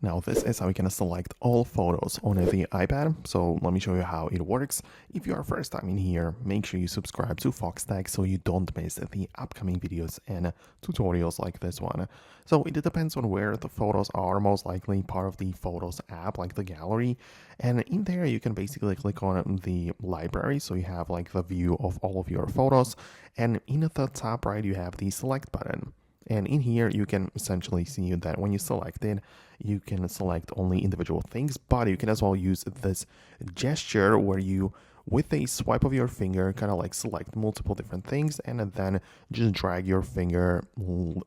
Now this is how you can select all photos on the iPad. So let me show you how it works. If you are first time in here, make sure you subscribe to Foxtecc so you don't miss the upcoming videos and tutorials like this one. So it depends on where the photos are, most likely part of the Photos app, like the gallery. And in there, you can basically click on the library. So you have like the view of all of your photos. And in the top right, you have the select button. And in here, you can essentially see that when you select it, you can select only individual things, but you can as well use this gesture where you, with a swipe of your finger, kind of like select multiple different things and then just drag your finger,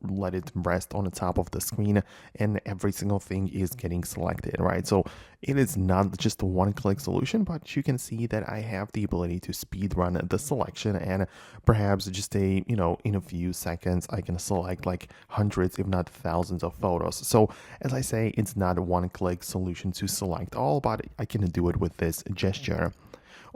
let it rest on the top of the screen, and every single thing is getting selected, right? So it is not just a one-click solution, but you can see that I have the ability to speed run the selection, and perhaps just in a few seconds, I can select like hundreds, if not thousands of photos. So as I say, it's not a one-click solution to select all, but I can do it with this gesture.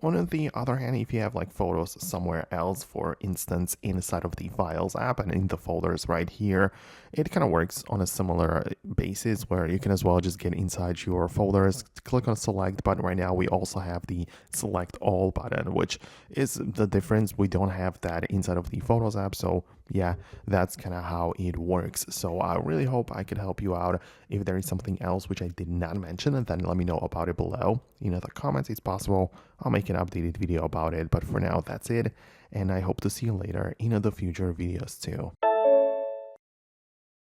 On the other hand, if you have like photos somewhere else, for instance, inside of the Files app and in the folders right here, it kind of works on a similar basis where you can as well just get inside your folders, click on select, but right now we also have the select all button, which is the difference. We don't have that inside of the Photos app. So yeah, that's kind of how it works. So I really hope I could help you out. If there is something else which I did not mention, then let me know about it below in the comments. It's possible I'll make an updated video about it, but for now that's it, and I hope to see you later in the future videos too.